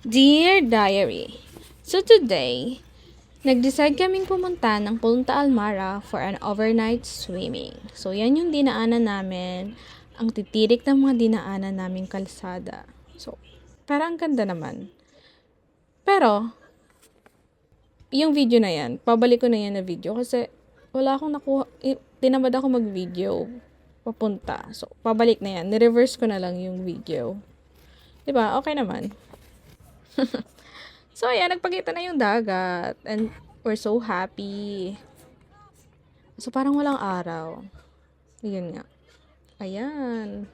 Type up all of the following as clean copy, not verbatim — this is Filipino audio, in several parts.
Dear Diary, so today, nag-decide kaming pumunta ng Punta Almara for an overnight swimming. So yan yung dinaanan namin, ang titirik ng mga dinaanan naming kalsada. So, parang ang ganda naman. Pero, yung video na yan, pabalik ko na yan na video kasi wala akong nakuha, tinamad ako mag-video papunta. So, pabalik na yan. Ni-reverse ko na lang yung video. Diba? Okay naman. So, ayan, nagpakita na yung dagat. And we're so happy. So, parang walang araw. Yun nga. Ayan.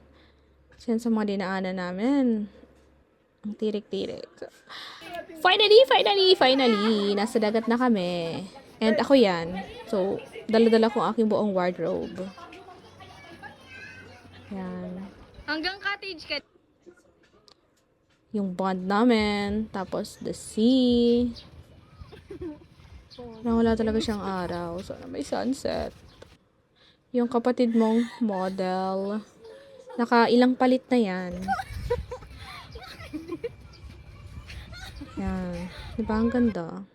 Yan sa mga dinaanan namin. Ang tirik-tirik. So, finally, nasa dagat na kami. And ako yan. So, dala-dala ko ang aking buong wardrobe. Yan. Hanggang cottage ka. Yung bond namin, tapos the sea. Na wala talaga siyang araw. So, may sunset. Yung kapatid mong model, naka-ilang palit na yan. Yan. Diba ang ganda?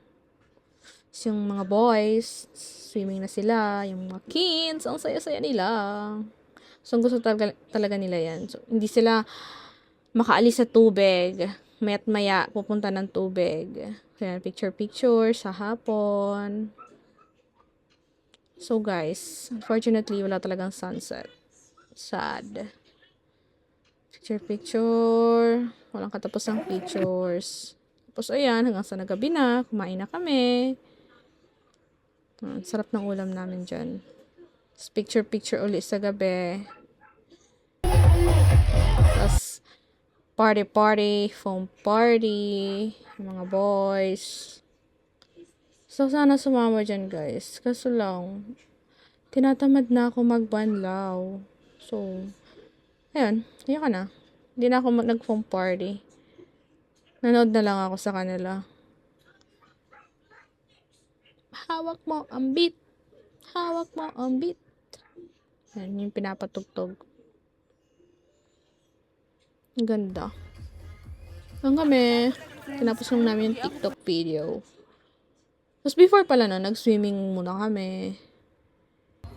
So, yung mga boys, swimming na sila. Yung mga kids, ang saya-saya nila. So, gusto talaga nila yan. So, hindi sila makaalis sa tubig. Maya't maya, pupunta ng tubig. Kaya picture-picture sa hapon. So guys, unfortunately, wala talagang sunset. Sad. Picture-picture. Walang katapos ng pictures. Tapos ayan, hanggang sa nagabi na, kumain na kami. Sarap ng ulam namin dyan. Picture-picture ulit sa gabi. Tapos, party, foam party, mga boys. So, sana sumama dyan, guys. Kaso lang, tinatamad na ako magbanlaw. So, ayun, ka na. Hindi na ako nag-foam party. Nanood na lang ako sa kanila. Hawak mo ang beat. Hawak mo ang beat. Yan, yung pinapatugtog. Ang ganda. Ang kami, tinapos lang namin yung TikTok video. Tapos before pala no, nag-swimming muna kami.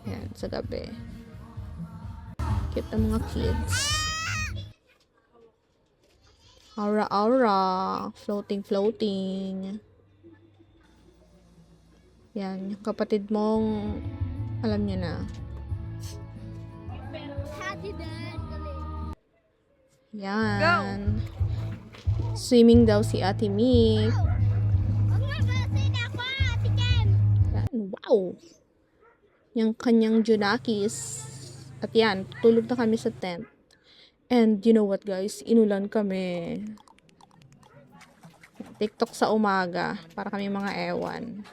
Yan, sa gabi. Cute ang mga kids. Aura. Floating. Yan, yung kapatid mong, alam niyo na. Yan. Swimming daw si Ate Mick. Yan, wow. Yung kanyang Junakis. At yan, tulog na kami sa tent. And you know what guys, inulan kami. TikTok sa umaga. Para kami mga ewan.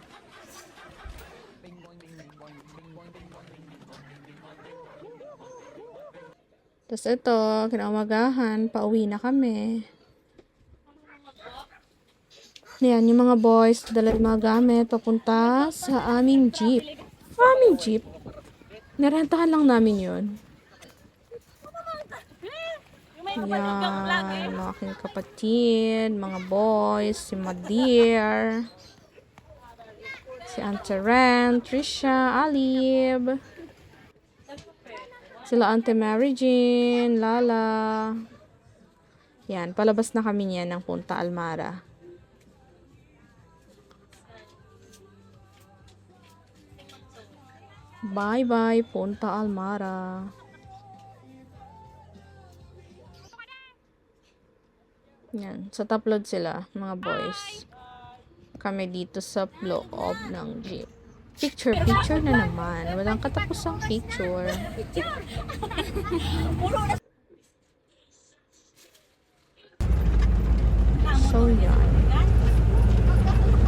Tapos ito, kinaumagahan, pauwi na kami. Ayan, yung mga boys, dala yung mga gamit, papunta sa aming jeep. Narentahan lang namin yun. Ayan, mga aking kapatid, mga boys, si Madir, si Auntie Ren, Trisha, Alib, sila Auntie Mary Jean, Lala. Yan, palabas na kami niyan ng Punta Almara. Bye-bye, Punta Almara. Yan, sa taplod sila, mga boys. Kami dito sa loob ng jeep. Picture na naman. Walang katapusang picture. So, yan.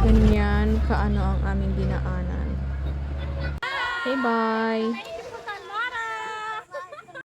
Ganyan kaano ang aming dinaanan. Okay, bye!